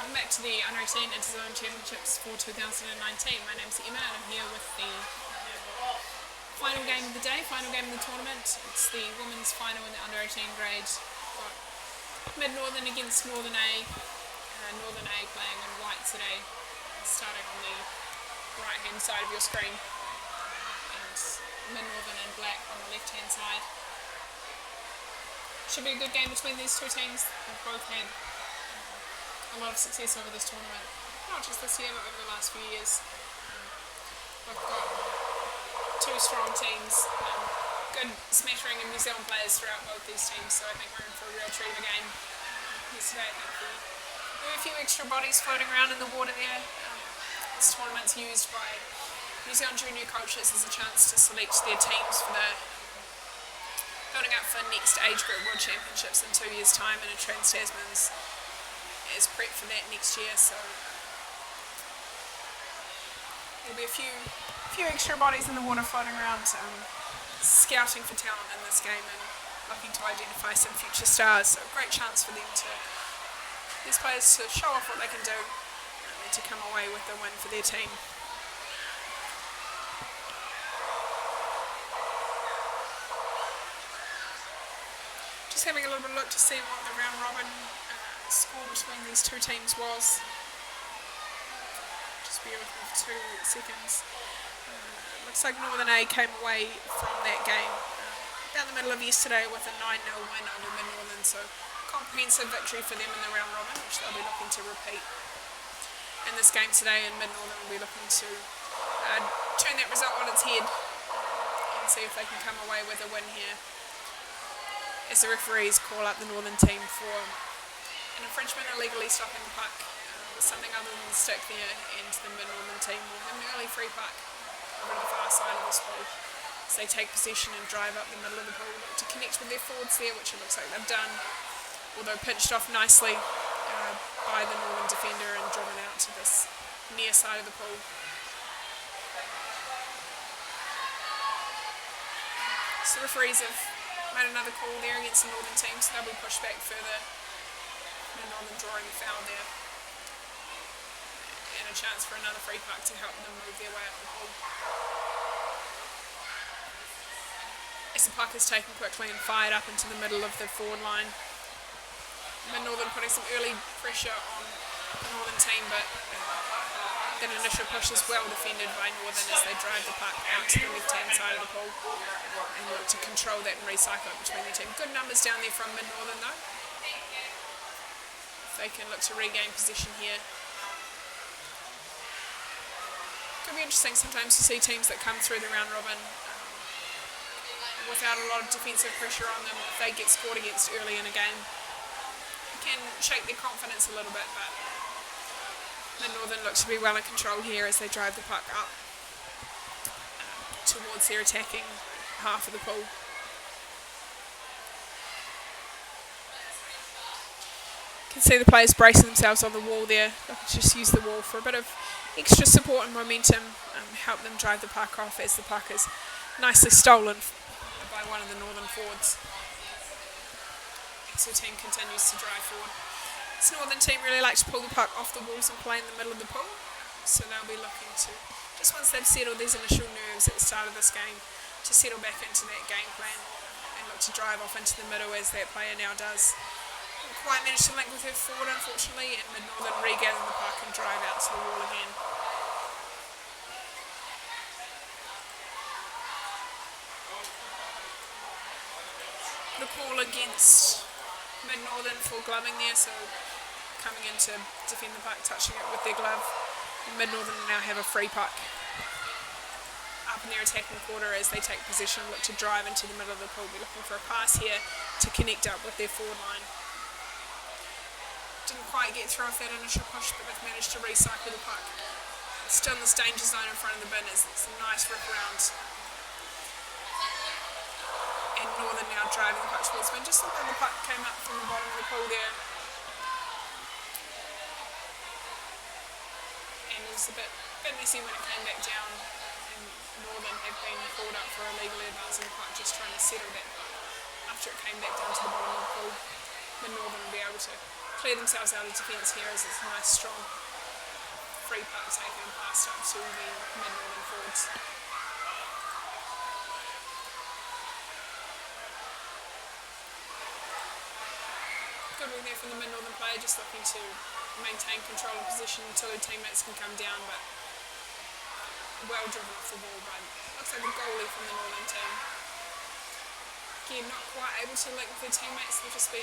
Welcome back to the Under-18 Interzone Championships for 2019. My name's Emma and I'm here with the final game of the day, final game of the tournament. It's the women's final in the Under-18 grade. Got Mid-Northern against Northern A. Northern A playing in white today, starting on the right-hand side of your screen. And Mid-Northern in black on the left-hand side. Should be a good game between these two teams. They've both had a lot of success over this tournament, not just this year but over the last few years. We've got two strong teams, good smattering of New Zealand players throughout both these teams, so I think we're in for a real treat of a game. Yesterday I think there were a few extra bodies floating around in the water there. This tournament's used by New Zealand junior coaches as a chance to select their teams for the building up for next age group World Championships in 2 years' time, and a Trans-Tasman's is prep for that next year, so there'll be a few extra bodies in the water floating around, scouting for talent in this game and looking to identify some future stars. So a great chance for these players to show off what they can do and to come away with a win for their team. Just having a little bit of look to see what the round robin score between these two teams was. Just bear with me for 2 seconds. Looks like Northern A came away from that game about the middle of yesterday with a 9-0 win over Mid-Northern, so comprehensive victory for them in the round robin, which they'll be looking to repeat in this game today, and Mid-Northern will be looking to turn that result on its head and see if they can come away with a win here, as the referees call up the Northern team for an infringement illegally stopping the puck with something other than the stick there, and the Mid-Northern team will have an early free puck over to the far side of this pool as they take possession and drive up the middle of the pool to connect with their forwards there, which it looks like they've done, although pinched off nicely by the Northern defender and driven out to this near side of the pool. So the referees have made another call there against the Northern team, so they'll be pushed back further. Northern drawing a foul there, and a chance for another free puck to help them move their way up the pool. As the puck is taken quickly and fired up into the middle of the forward line, Mid-Northern putting some early pressure on the Northern team, but that initial push is well defended by Northern as they drive the puck out to the left-hand side of the pool and look to control that and recycle it between their team. Good numbers down there from Mid-Northern though. They can look to regain position here. Could be interesting sometimes to see teams that come through the round robin without a lot of defensive pressure on them. If they get scored against early in a game, it can shake their confidence a little bit, but Mid-Northern look to be well in control here as they drive the puck up towards their attacking half of the pool. You can see the players bracing themselves on the wall there. They'll just use the wall for a bit of extra support and momentum, help them drive the puck off as the puck is nicely stolen by one of the Northern forwards. So the team continues to drive forward. This Northern team really like to pull the puck off the walls and play in the middle of the pool, so they'll be looking to, just once they've settled these initial nerves at the start of this game, to settle back into that game plan and look to drive off into the middle as that player now does. Quite managed to link with her forward unfortunately, and Mid-Northern regather the puck and drive out to the wall again. The call against Mid-Northern for gloving there, so coming in to defend the puck, touching it with their glove. Mid-Northern now have a free puck up in their attacking quarter as they take possession, look to drive into the middle of the pool. We're looking for a pass here to connect up with their forward line. Didn't quite get through off that initial push, but they've managed to recycle the puck. Still in this danger zone in front of the bin as it's a nice rip around. And Northern now driving the puck towards the bin. Just looked like the puck came up from the bottom of the pool there. And it was a bit messy when it came back down. And Northern have been called up for illegally advancing the puck, just trying to settle that puck after it came back down to the bottom of the pool. Northern will be able to clear themselves out of defence here as it's a nice strong free puck taken and passed up to the mid-northern forwards. Good work there from the mid-northern player, just looking to maintain control of position until their teammates can come down, but well driven off the ball by, looks like the goalie from the northern team. Again, not quite able to link with their teammates, they'll just be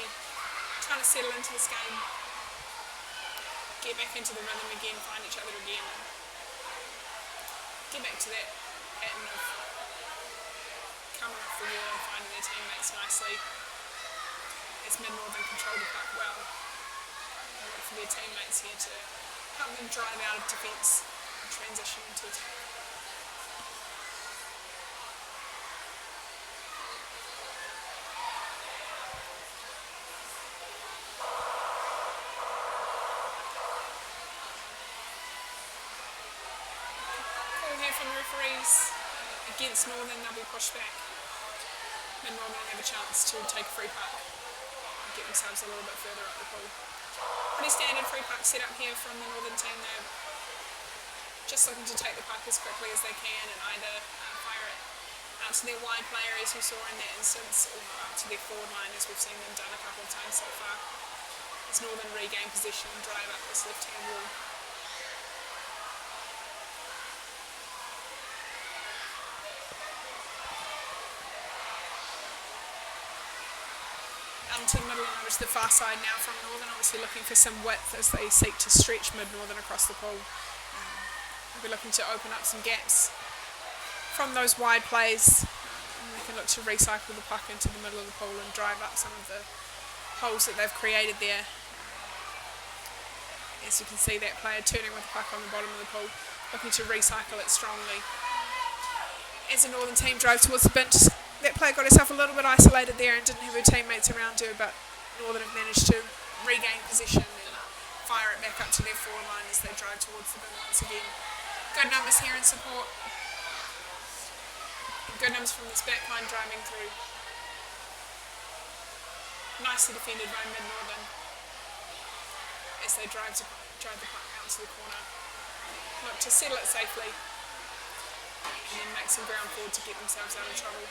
trying to settle into this game, get back into the rhythm again, find each other again, and get back to that pattern of coming off the wall and finding their teammates nicely. As mid-northern control the puck well, and look for their teammates here to help them drive out of defence and transition into attack. Call here from the referees against Northern, they'll be pushed back. Mid-northern have a chance to take a free puck. Get themselves a little bit further up the pool. Pretty standard free puck set up here from the northern team. They're just looking to take the puck as quickly as they can and either fire it out to their wide player as we saw in that instance, or up to their forward line as we've seen them done a couple of times so far. As Northern regain possession and drive up this left-hand wall. To the middle and over to the far side now from Northern, obviously looking for some width as they seek to stretch mid-northern across the pool. They'll be looking to open up some gaps from those wide plays, and they can look to recycle the puck into the middle of the pool and drive up some of the holes that they've created there. As you can see, that player turning with the puck on the bottom of the pool, looking to recycle it strongly. As the Northern team drove towards the bin, that player got herself a little bit isolated there and didn't have her teammates around her, but Northern have managed to regain position and fire it back up to their forward line as they drive towards the bin once again. Good numbers here in support. And good numbers from this back line driving through. Nicely defended by mid-northern as they drive the puck out to the corner. Look to settle it safely and then make some ground forward to get themselves out of trouble.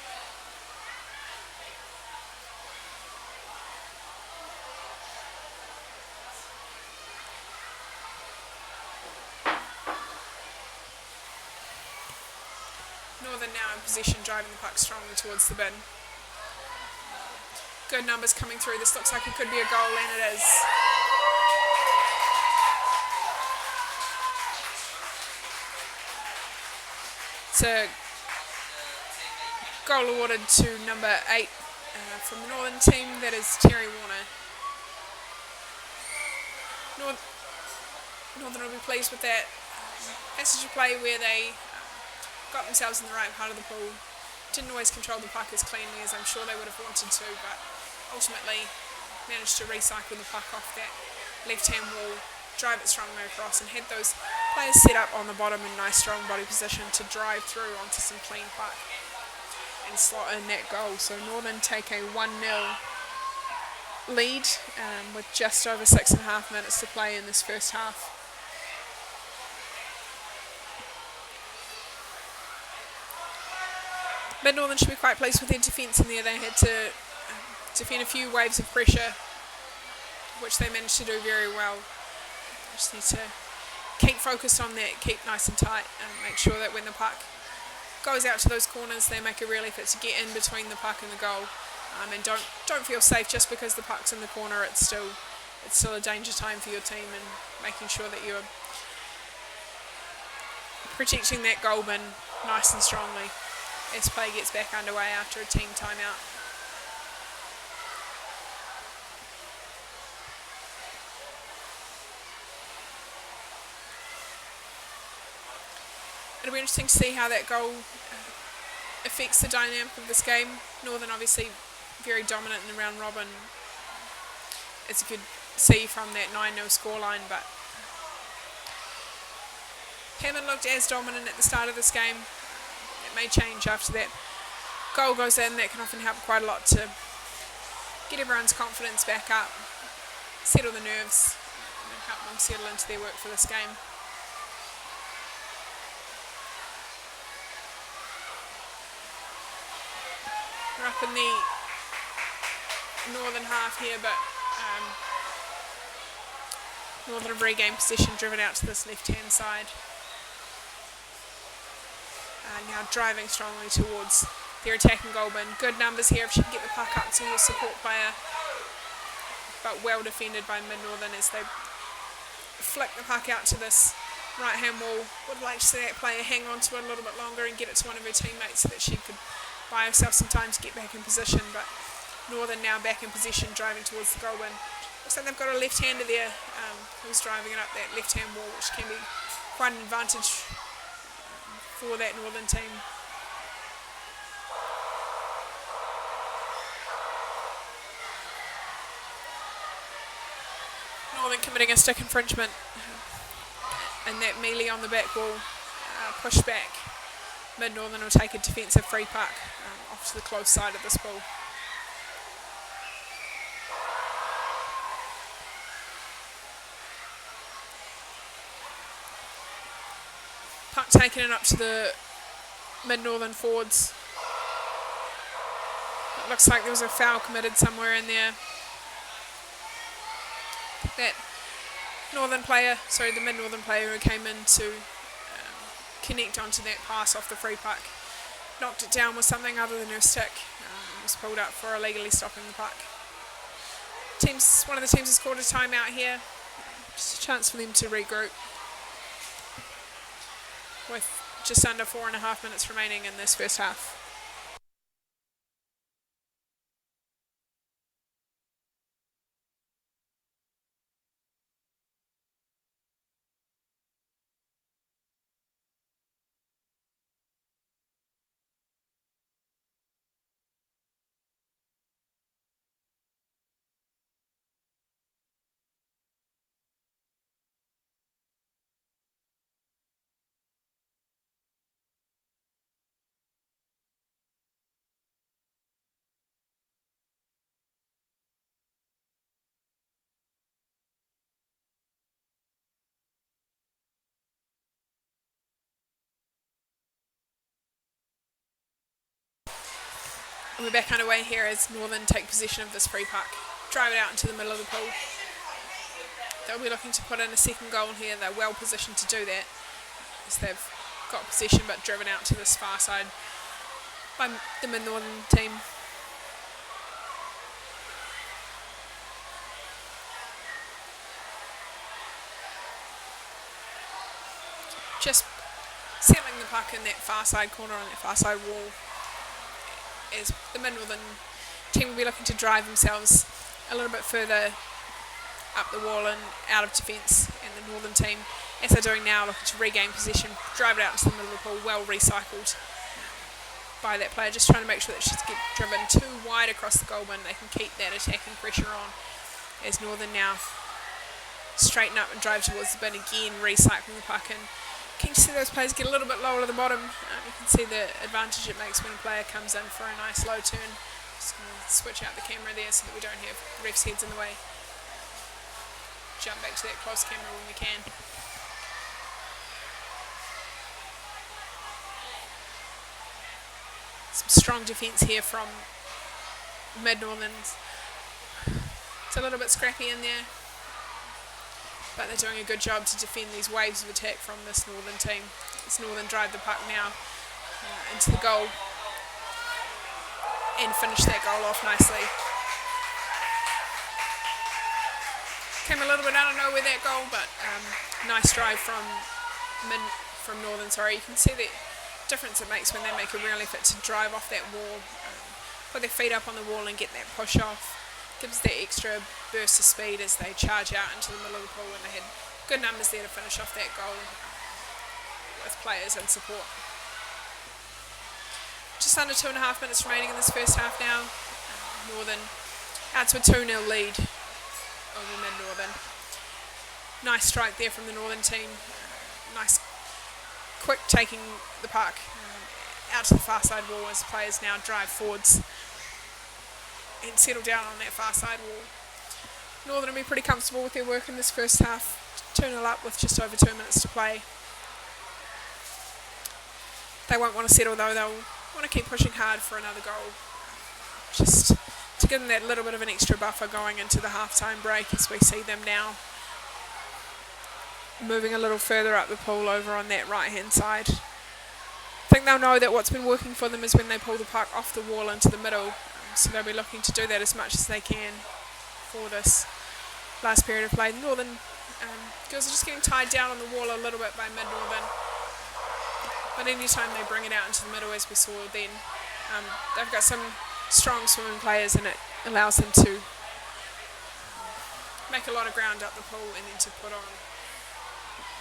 Northern now in possession, driving the puck strongly towards the bin. Good numbers coming through. This looks like it could be a goal, and it is. It's a goal awarded to number 8 from the Northern team. That is Terry Warner. Northern will be pleased with that passage of play where they got themselves in the right part of the pool. Didn't always control the puck as cleanly as I'm sure they would have wanted to, but ultimately managed to recycle the puck off that left-hand wall, drive it strongly across, and had those players set up on the bottom in nice strong body position to drive through onto some clean puck and slot in that goal. So Northern take a 1-0 lead with just over 6.5 minutes to play in this first half. Mid-Northern should be quite pleased with their defence in there. They had to defend a few waves of pressure, which they managed to do very well. Just need to keep focused on that, keep nice and tight, and make sure that when the puck goes out to those corners, they make a real effort to get in between the puck and the goal, and don't feel safe just because the puck's in the corner. It's still a danger time for your team, and making sure that you're protecting that goal bin nice and strongly as play gets back underway after a team timeout. It'll be interesting to see how that goal affects the dynamic of this game. Northern obviously very dominant in the round robin, as you could see from that 9-0 scoreline, but haven't looked as dominant at the start of this game. It may change after that goal goes in. That can often help quite a lot to get everyone's confidence back up. settle the nerves and help them settle into their work for this game. We're up in the northern half here, but Northern have regained possession, driven out to this left-hand side. Now driving strongly towards their attacking goal bin. Good numbers here if she can get the puck up to her support player, but well defended by Mid-Northern as they flick the puck out to this right-hand wall. Would like to see that player hang on to it a little bit longer and get it to one of her teammates so that she could buy herself some time to get back in position, but Northern now back in position, driving towards the goal bin. Looks like they've got a left-hander there who's driving it up that left-hand wall, which can be quite an advantage for that Northern team. Northern committing a stick infringement, and that melee on the back wall pushed back. Mid-Northern will take a defensive free puck off to the close side of this ball. Puck taken it up to the Mid-Northern forwards. It looks like there was a foul committed somewhere in there. That the Mid-Northern player who came in to connect onto that pass off the free puck knocked it down with something other than her stick. Was pulled up for illegally stopping the puck. One of the teams has called a timeout here. Just a chance for them to regroup, with just under 4.5 minutes remaining in this first half. We're back underway here as Northern take possession of this free puck, drive it out into the middle of the pool. They'll be looking to put in a second goal here. They're well positioned to do that as they've got possession but driven out to this far side by the Mid-Northern team. Just settling the puck in that far side corner on that far side wall, as the Mid-Northern team will be looking to drive themselves a little bit further up the wall and out of defence, and the Northern team, as they're doing now, looking to regain possession, drive it out into the middle of the pool, well recycled by that player, just trying to make sure that she's get driven too wide across the goal bin. They can keep that attacking pressure on, as Northern now straighten up and drive towards the bin again, recycling the puck in. Can you see those players get a little bit lower at the bottom? You can see the advantage it makes when a player comes in for a nice low turn. Just going to switch out the camera there so that we don't have refs' heads in the way. Jump back to that close camera when we can. Some strong defence here from Mid-Northern. It's a little bit scrappy in there, but they're doing a good job to defend these waves of attack from this Northern team. This Northern drive the puck now into the goal and finish that goal off nicely. Came a little bit out of nowhere, that goal, but nice drive from Northern. You can see the difference it makes when they make a real effort to drive off that wall, put their feet up on the wall and get that push off. Gives that extra burst of speed as they charge out into the middle of the pool, and they had good numbers there to finish off that goal with players in support. Just under 2.5 minutes remaining in this first half now. Northern out to a 2-0 lead over Mid-Northern. Nice strike there from the Northern team. Nice quick taking the puck out to the far side wall as players now drive forwards and settle down on that far side wall. Northern will be pretty comfortable with their work in this first half. 2-0 up with just over 2 minutes to play. They won't want to settle though, they'll want to keep pushing hard for another goal. Just to give them that little bit of an extra buffer going into the half-time break as we see them now moving a little further up the pool over on that right-hand side. I think they'll know that what's been working for them is when they pull the puck off the wall into the middle, so they'll be looking to do that as much as they can for this last period of play. Northern girls are just getting tied down on the wall a little bit by Mid-Northern, but anytime they bring it out into the middle, as we saw then, they've got some strong swimming players and it allows them to make a lot of ground up the pool and then to put on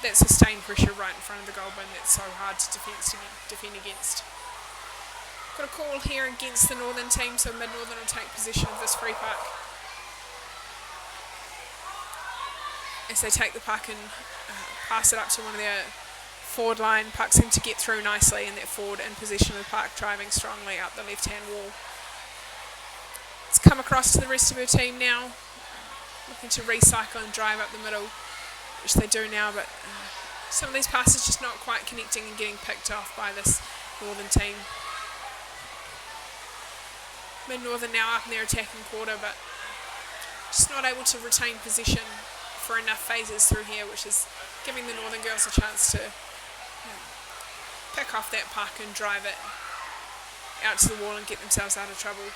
that sustained pressure right in front of the goal bin that's so hard to defend against. Got a call here against the Northern team, so Mid-Northern will take possession of this free puck. As they take the puck and pass it up to one of their forward line, puck seems to get through nicely, and that forward in possession of the puck, driving strongly up the left-hand wall. It's come across to the rest of her team now, looking to recycle and drive up the middle, which they do now, but some of these passes just not quite connecting and getting picked off by this Northern team. Mid-Northern now up in their attacking quarter, but just not able to retain possession for enough phases through here, which is giving the Northern girls a chance to pick off that puck and drive it out to the wall and get themselves out of trouble.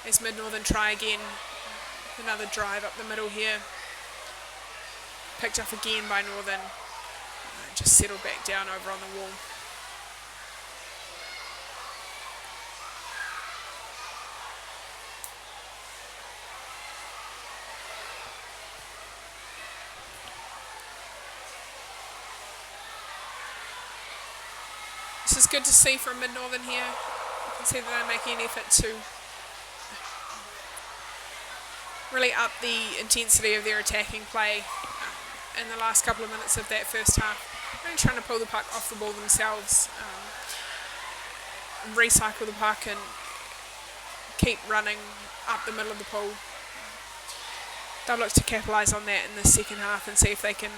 As Mid-Northern try again, another drive up the middle here. Picked up again by Northern, just settled back down over on the wall. This is good to see from Mid-Northern here. You can see that they're making an effort to really up the intensity of their attacking play in the last couple of minutes of that first half. Really trying to pull the puck off the ball themselves, recycle the puck and keep running up the middle of the pool. They'll look to capitalise on that in the second half and see if they can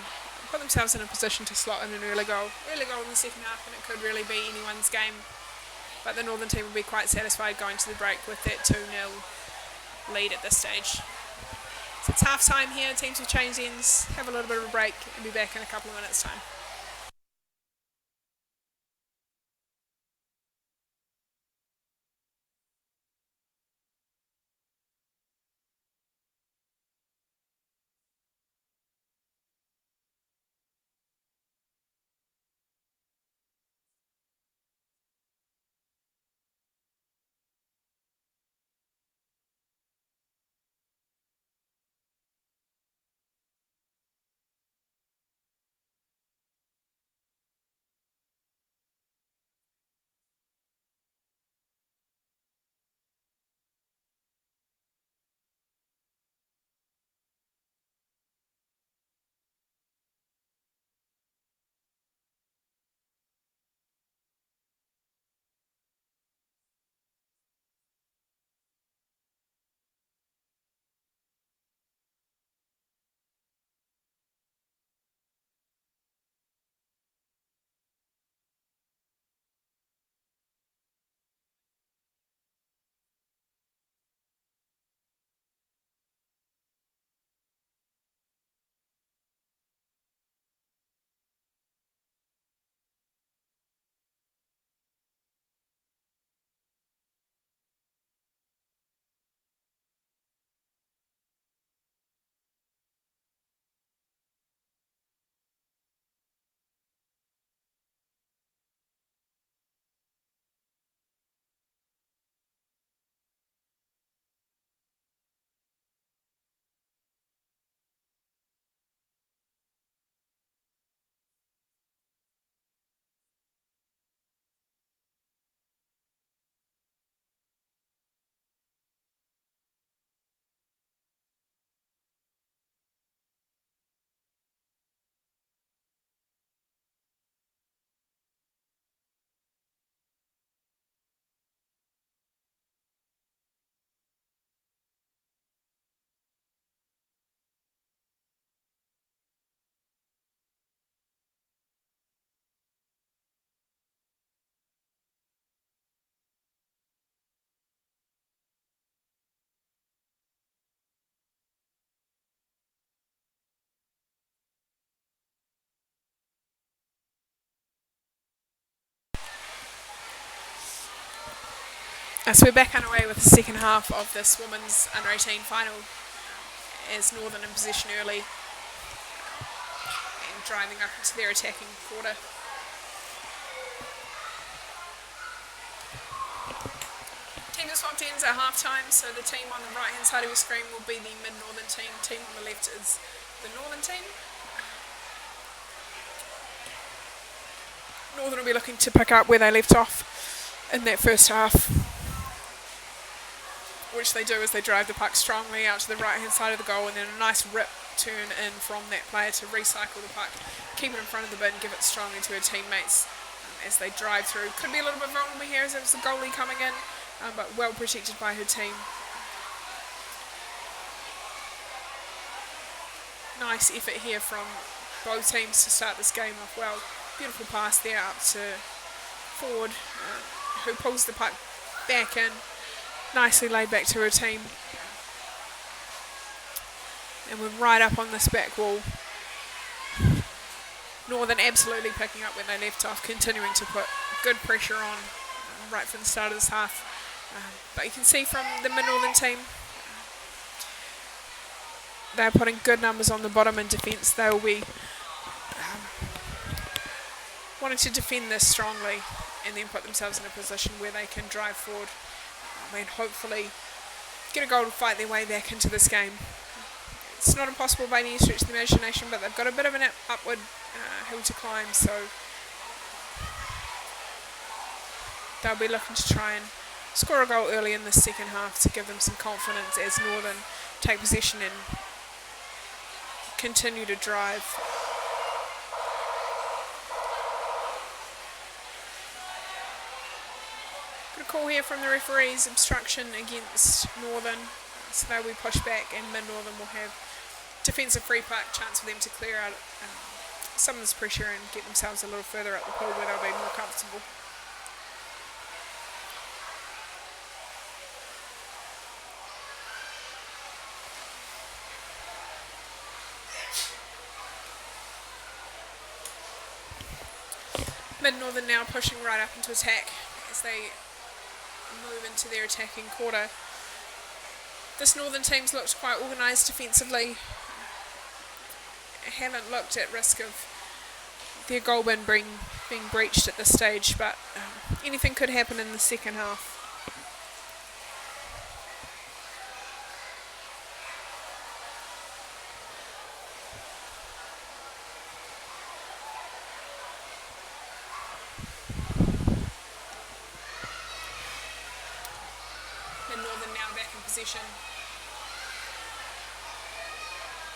put themselves in a position to slot in an early goal. Early goal in the second half, and it could really be anyone's game. But the Northern team will be quite satisfied going to the break with that 2-0 lead at this stage. So it's half time here, teams will change ends, have a little bit of a break and be back in a couple of minutes' time. So we're back underway with the second half of this women's under-18 final, as Northern in possession early and driving up into their attacking quarter. Teams are swapped ends at half-time, so the team on the right-hand side of your screen will be the Mid-Northern team. Team on the left is the Northern team. Northern will be looking to pick up where they left off in that first half, which they do as they drive the puck strongly out to the right-hand side of the goal, and then a nice rip turn in from that player to recycle the puck, keep it in front of the bin, give it strongly to her teammates as they drive through. Could be a little bit vulnerable here as it was the goalie coming in, but well protected by her team. Nice effort here from both teams to start this game off well. Beautiful pass there up to Ford, who pulls the puck back in, nicely laid back to her team. And we're right up on this back wall. Northern absolutely picking up when they left off, continuing to put good pressure on right from the start of this half. But you can see from the Mid-Northern team, they're putting good numbers on the bottom in defence. They will be wanting to defend this strongly and then put themselves in a position where they can drive forward and hopefully get a goal to fight their way back into this game. It's not impossible by any stretch of the imagination, but they've got a bit of an upward hill to climb, so they'll be looking to try and score a goal early in the second half to give them some confidence as Northern take possession and continue to drive. Got a call here from the referees, obstruction against Northern, so they'll be pushed back, and Mid-Northern will have defensive free puck, chance for them to clear out some of this pressure and get themselves a little further up the pool where they'll be more comfortable. Mid-Northern now pushing right up into attack as they move into their attacking quarter. This Northern team's looked quite organised defensively. Haven't looked at risk of their goal bin being breached at this stage, but anything could happen in the second half. Northern now back in possession,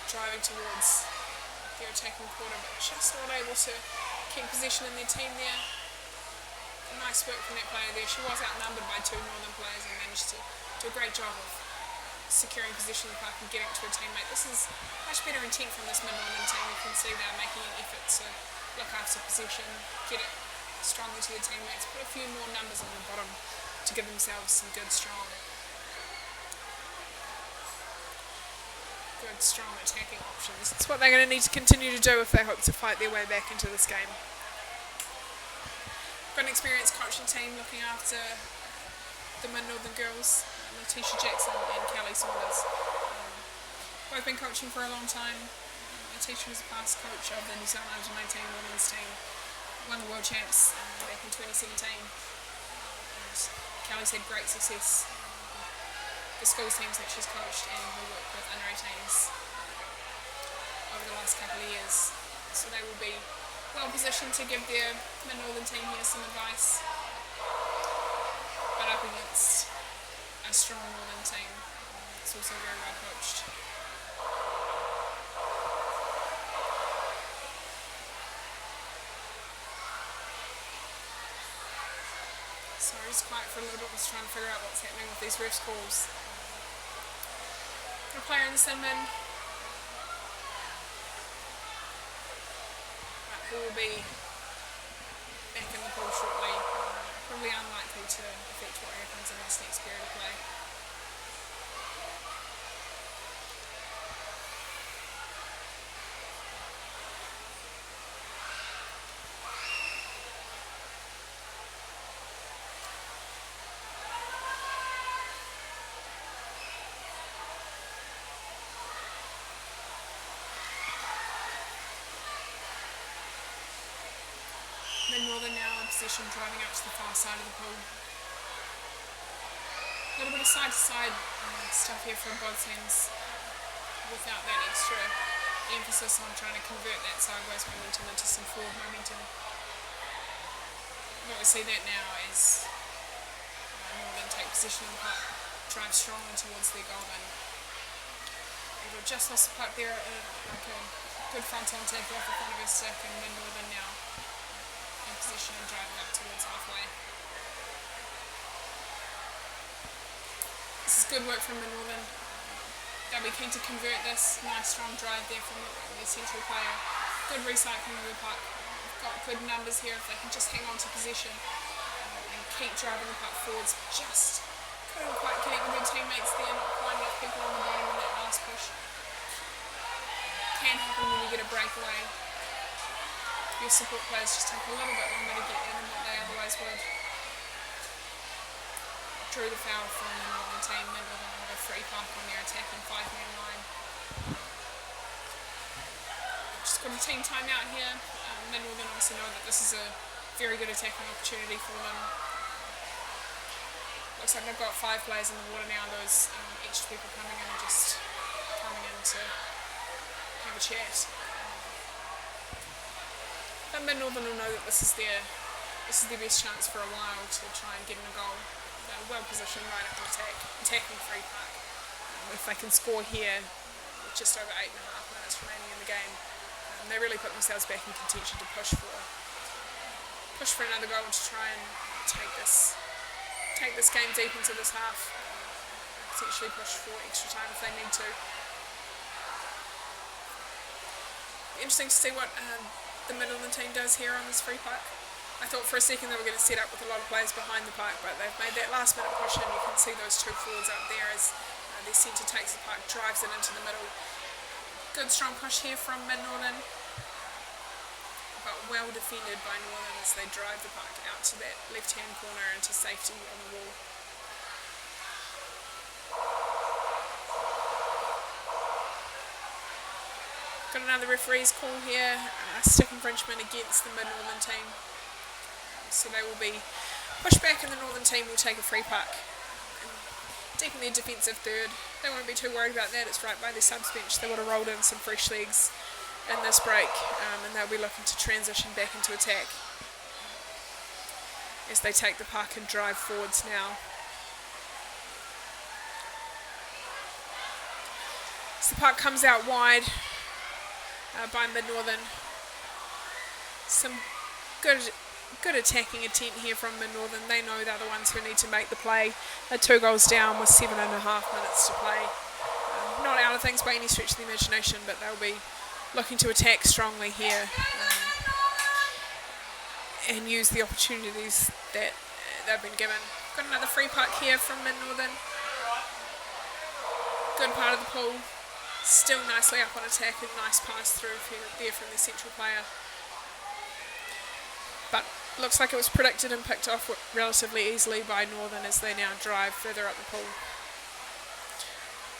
driving towards their attacking quarter, but just not able to keep possession in their team there. Nice work from that player there. She was outnumbered by two Northern players and managed to do a great job of securing possession of the puck and getting it to her teammate. This is much better intent from this Mid-Northern team. You can see they're making an effort to look after possession, get it strongly to their teammates, put a few more numbers on the bottom to give themselves some good strong attacking options. It's what they're going to need to continue to do if they hope to fight their way back into this game. Got an experienced coaching team looking after the Mid-Northern girls, Letitia Jackson and Kelly Saunders. Both been coaching for a long time. Letitia was a past coach of the New Zealand Under-19 women's team, won the World Champs back in 2017. And Kelly's had great success the schools teams that she's coached and her work with under-18s over the last couple of years. So they will be well positioned to give their Mid-Northern team here some advice, but up against a strong Northern team. It's also very well coached. Sorry, it's quiet for a little bit. I was trying to figure out what's happening with these refs calls. A player in the sin bin, but who will be back in the pool shortly. Probably unlikely to affect what happens in this next period of play. Then Northern now in possession, driving out to the far side of the pool. A little bit of side-to-side stuff here from both teams without that extra emphasis on trying to convert that sideways momentum into some forward momentum. What we see that now is Northern take possession of the puck, drive strongly towards their goal bin. Edward just lost the puck there, like a good front-on tackle off the front of his stick, and then Northern now in possession and driving up towards halfway. This is good work from the Northern. They'll be keen to convert this. Nice strong drive there from the central player. Good recycling of the puck. Got good numbers here if they can just hang on to possession and keep driving the puck forwards. Just couldn't quite connect with their teammates there, not quite enough people on the bottom in that last push. Can happen when you get a breakaway. Your support players just take a little bit longer to get in than what they otherwise would. Drew the foul from the Northern team, then Northern have a free puck on their attacking 5-man line. Just got a team timeout here. Then Northern obviously know that this is a very good attacking opportunity for them. Looks like they've got 5 players in the water now. Those extra people coming in and just coming in to have a chat. But Mid-Northern will know that this is their best chance for a while to try and get in a goal. They're well positioned right up the attacking free puck. If they can score here with just over 8.5 minutes remaining in the game, they really put themselves back in contention to push for another goal to try and take this game deep into this half. Potentially push for extra time if they need to. Interesting to see what the Mid-Northern team does here on this free puck. I thought for a second they were going to set up with a lot of players behind the puck, but they've made that last minute push in. You can see those 2 forwards up there as their centre takes the puck, drives it into the middle. Good strong push here from Mid-Northern, but well defended by Northern as they drive the puck out to that left-hand corner into safety on the wall. Got another referee's call here, stick infringement against the Mid-Northern team. So they will be pushed back and the Northern team will take a free puck. Deep in their defensive third. They won't be too worried about that. It's right by their subs bench. They would have rolled in some fresh legs in this break, and they'll be looking to transition back into attack as they take the puck and drive forwards now. So the puck comes out wide by Mid-Northern. Some good attacking intent here from Mid-Northern. They know they're the ones who need to make the play. They're 2 goals down with 7.5 minutes to play. Not out of things by any stretch of the imagination, but they'll be looking to attack strongly here and use the opportunities that they've been given. Got another free puck here from Mid-Northern. Good part of the pool. Still nicely up on attack and nice pass through there from the central player. But looks like it was predicted and picked off relatively easily by Northern as they now drive further up the pool.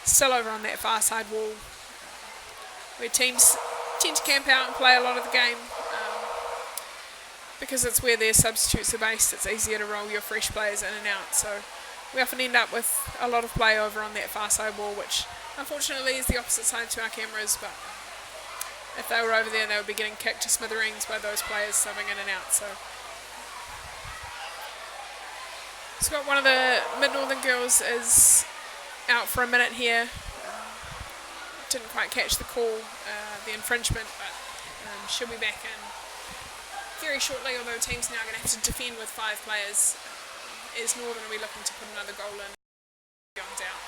Still over on that far side wall, where teams tend to camp out and play a lot of the game. Because it's where their substitutes are based, it's easier to roll your fresh players in and out. So we often end up with a lot of play over on that far side wall, which unfortunately is the opposite side to our cameras, but if they were over there, they would be getting kicked to smithereens by those players subbing in and out. So got one of the Mid-Northern girls is out for a minute here. Didn't quite catch the call, the infringement, but she'll be back in very shortly, although the team's now going to have to defend with 5 players, as Northern will be looking to put another goal in beyond doubt.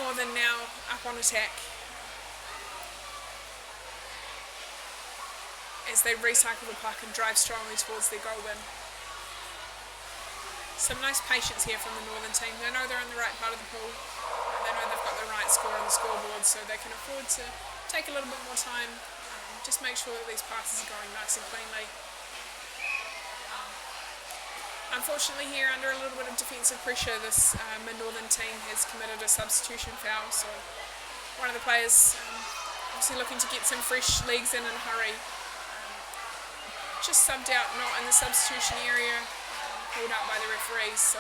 Northern now up on attack as they recycle the puck and drive strongly towards their goal bin. Some nice patience here from the Northern team. They know they're in the right part of the pool. They know they've got the right score on the scoreboard, so they can afford to take a little bit more time. Just make sure that these passes are going nice and cleanly. Unfortunately here, under a little bit of defensive pressure, this Mid-Northern team has committed a substitution foul, so one of the players obviously looking to get some fresh legs in a hurry. Just subbed out, not in the substitution area, pulled out by the referees, so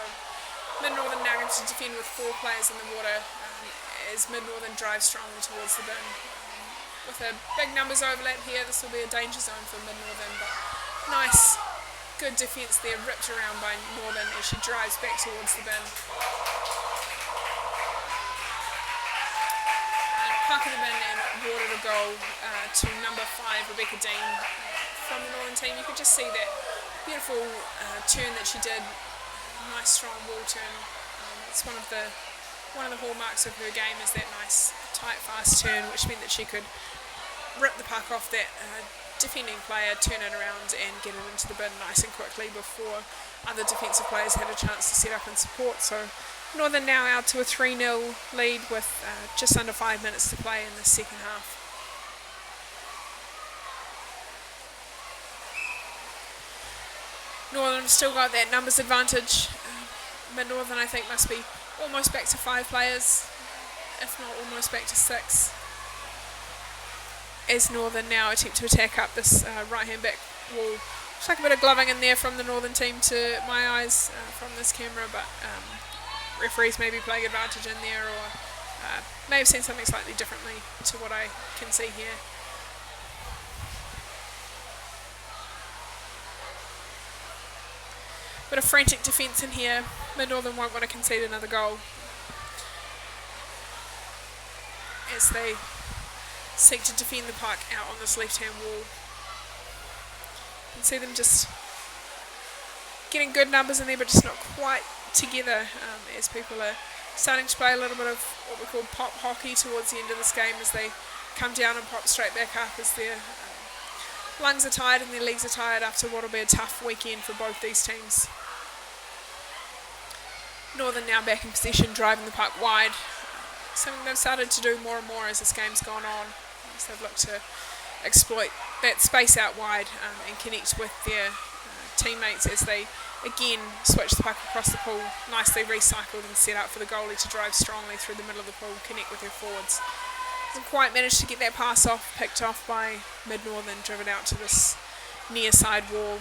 Mid-Northern now going to defend with 4 players in the water as Mid-Northern drives strongly towards the bin. With a big numbers overlap here, this will be a danger zone for Mid-Northern, but nice, good defence there, ripped around by Northern as she drives back towards the bin. Puck in the bin and water to goal to number 5, Rebecca Dean from the Northern team. You could just see that beautiful turn that she did, nice strong wall turn. It's one of the hallmarks of her game is that nice tight fast turn, which meant that she could rip the puck off that defending player, turn it around and get it into the bin nice and quickly before other defensive players had a chance to set up and support. So Northern now out to a 3-0 lead with just under 5 minutes to play in the second half. Northern have still got that numbers advantage. Mid-Northern I think must be almost back to 5 players, if not almost back to 6. As Northern now attempt to attack up this right hand back wall. Looks like a bit of gloving in there from the Northern team to my eyes from this camera, but referees may be playing advantage in there, or may have seen something slightly differently to what I can see here. Bit of frantic defence in here. Mid-Northern won't want to concede another goal as they seek to defend the puck out on this left-hand wall. You can see them just getting good numbers in there, but just not quite together as people are starting to play a little bit of what we call pop hockey towards the end of this game as they come down and pop straight back up as their lungs are tired and their legs are tired after what will be a tough weekend for both these teams. Northern now back in possession, driving the puck wide. Something they've started to do more and more as this game's gone on. So they've looked to exploit that space out wide and connect with their teammates as they again switch the puck across the pool, nicely recycled and set up for the goalie to drive strongly through the middle of the pool, connect with her forwards. Doesn't quite manage to get that pass off, picked off by Mid-Northern, driven out to this near side wall.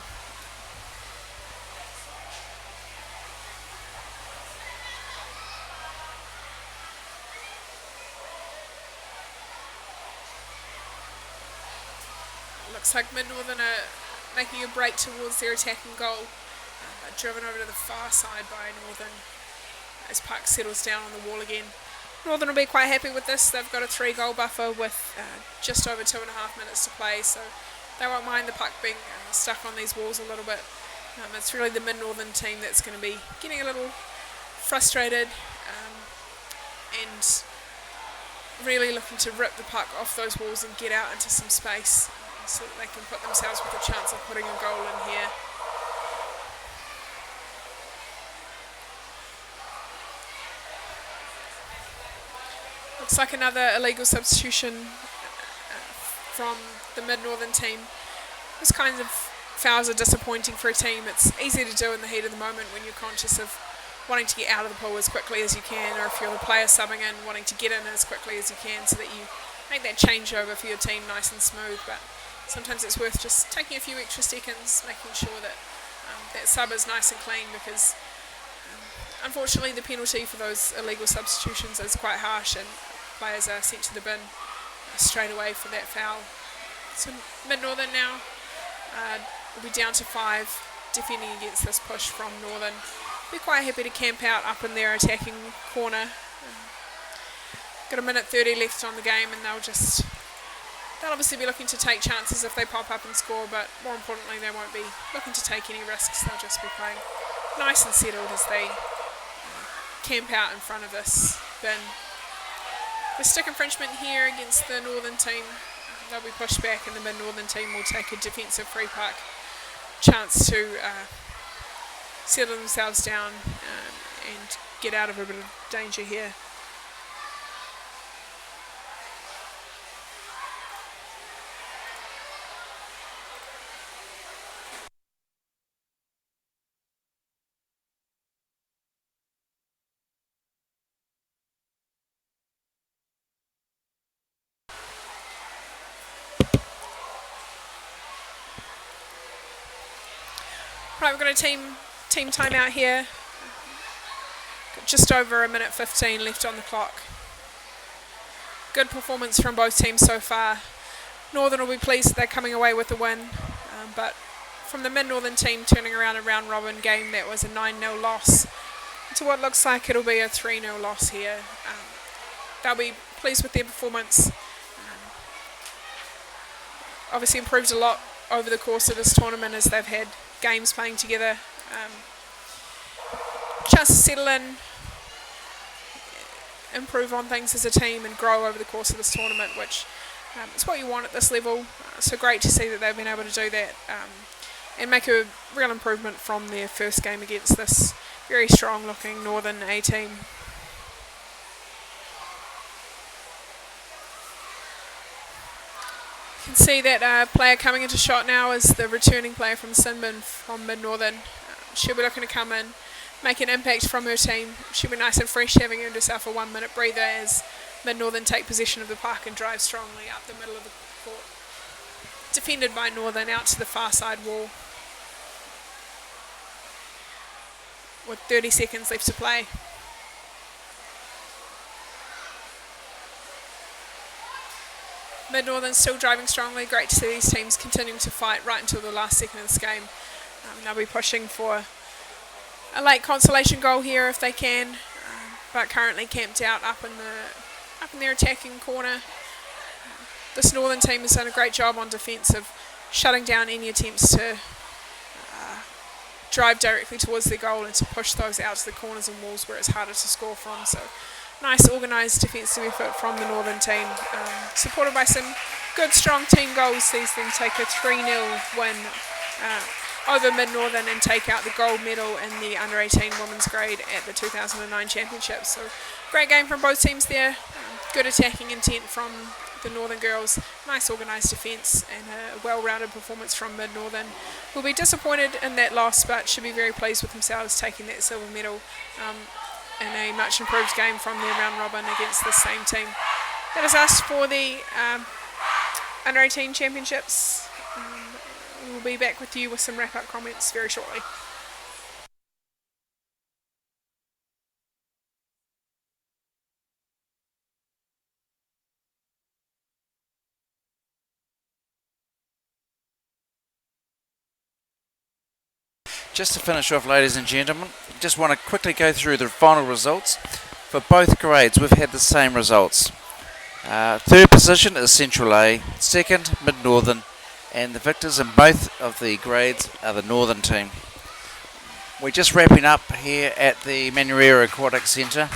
Looks like Mid-Northern are making a break towards their attacking goal, driven over to the far side by Northern as puck settles down on the wall again. Northern will be quite happy with this. They've got a 3-goal buffer with just over 2.5 minutes to play, so they won't mind the puck being stuck on these walls a little bit. It's really the Mid-Northern team that's going to be getting a little frustrated and really looking to rip the puck off those walls and get out into some space so that they can put themselves with a chance of putting a goal in here. Looks like another illegal substitution from the Mid-Northern team. Those kinds of fouls are disappointing for a team. It's easy to do in the heat of the moment when you're conscious of wanting to get out of the pool as quickly as you can, or if you're the player subbing in, wanting to get in as quickly as you can so that you make that changeover for your team nice and smooth. But sometimes it's worth just taking a few extra seconds, making sure that that sub is nice and clean, because unfortunately the penalty for those illegal substitutions is quite harsh and players are sent to the bin straight away for that foul. So Mid-Northern now will be down to 5, defending against this push from Northern. Be quite happy to camp out up in their attacking corner. Got a minute 30 left on the game, and they'll obviously be looking to take chances if they pop up and score, but more importantly they won't be looking to take any risks. They'll just be playing nice and settled as they camp out in front of this bin. The stick infringement here against the Northern team, they'll be pushed back, and the Mid-Northern team will take a defensive free puck chance to settle themselves down and get out of a bit of danger here. Right, we've got a team timeout here. Got just over 1:15 left on the clock. Good performance from both teams so far. Northern will be pleased that they're coming away with the win, but from the Mid-Northern team turning around a round robin game that was a 9-0 loss to what looks like it'll be a 3-0 loss here. They'll be pleased with their performance. Obviously improved a lot over the course of this tournament as they've had games playing together. Chance to settle in, improve on things as a team and grow over the course of this tournament, which is what you want at this level. So great to see that they've been able to do that and make a real improvement from their first game against this very strong looking Northern A team. You can see that player coming into shot now is the returning player from Sinbin from Mid-Northern. She'll be looking to come in, make an impact from her team. She'll be nice and fresh, having earned herself a 1-minute breather as Mid-Northern take possession of the park and drive strongly up the middle of the court. Defended by Northern out to the far side wall. With 30 seconds left to play. Mid-Northern still driving strongly. Great to see these teams continuing to fight right until the last second of this game. They'll be pushing for a late consolation goal here if they can, but currently camped out up in their attacking corner. This Northern team has done a great job on defence of shutting down any attempts to drive directly towards their goal and to push those out to the corners and walls where it's harder to score from. So nice organised defensive effort from the Northern team, supported by some good strong team goals. Sees them take a 3-0 win over Mid-Northern and take out the gold medal in the under-18 women's grade at the 2009 championships. So great game from both teams there. Good attacking intent from the Northern girls, nice organised defence and a well-rounded performance from Mid-Northern. Will be disappointed in that loss, but should be very pleased with themselves taking that silver medal in a much improved game from their round robin against the same team. That is us for the under-18 championships. We'll be back with you with some wrap-up comments very shortly. Just to finish off, ladies and gentlemen, just want to quickly go through the final results. For both grades, we've had the same results. Third position is Central A, second Mid-Northern, and the victors in both of the grades are the Northern team. We're just wrapping up here at the Manureira Aquatic Centre.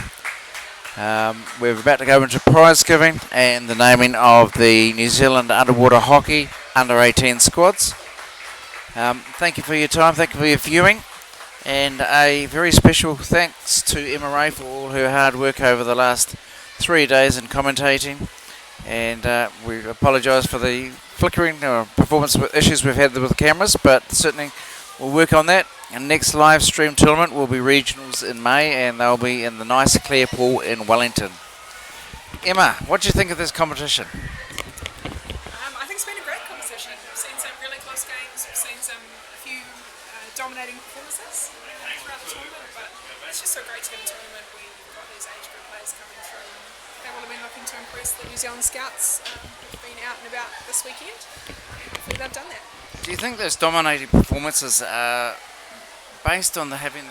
We're about to go into prize giving and the naming of the New Zealand underwater hockey under-18 squads. Thank you for your time, thank you for your viewing, and a very special thanks to Emma Ray for all her hard work over the last 3 days in commentating, and we apologise for the flickering or performance issues we've had with the cameras, but certainly we'll work on that. And next live stream tournament will be regionals in May, and they'll be in the nice clear pool in Wellington. Emma, what do you think of this competition? I think it's been a great competition. We've seen some really close games, we've seen a few dominating performances throughout the tournament, but it's just so great to have a tournament where you've got these age group players coming through. They will have been looking to impress the New Zealand scouts who've been out and about this weekend. Hopefully they've done that. Do you think those dominating performances are based on having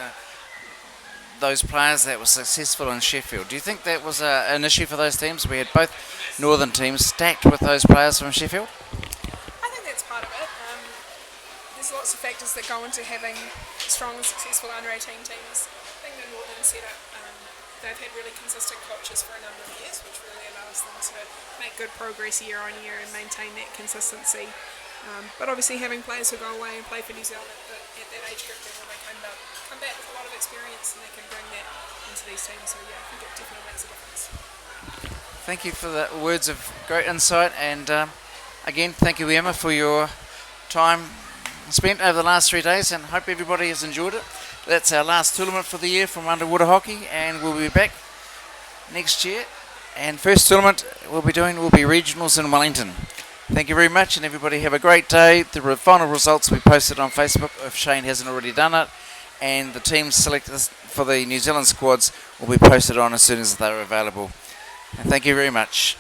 those players that were successful in Sheffield? Do you think that was an issue for those teams? We had both Northern teams stacked with those players from Sheffield. I think that's part of it. There's lots of factors that go into having strong and successful under-18 teams. I think the Northern setup, they've had really consistent coaches for a number of years, which really allows them to make good progress year on year and maintain that consistency. But obviously having players who go away and play for New Zealand at that age group level, they come back with a lot of experience and they can bring that into these teams. So yeah, I think it definitely makes a difference. Thank you for the words of great insight, and again, thank you, Emma, for your time spent over the last 3 days, and hope everybody has enjoyed it. That's our last tournament for the year from underwater hockey, and we'll be back next year. And first tournament we'll be doing will be regionals in Wellington. Thank you very much, and everybody have a great day. The final results will be posted on Facebook if Shane hasn't already done it, and the teams selected for the New Zealand squads will be posted on as soon as they're available. And thank you very much.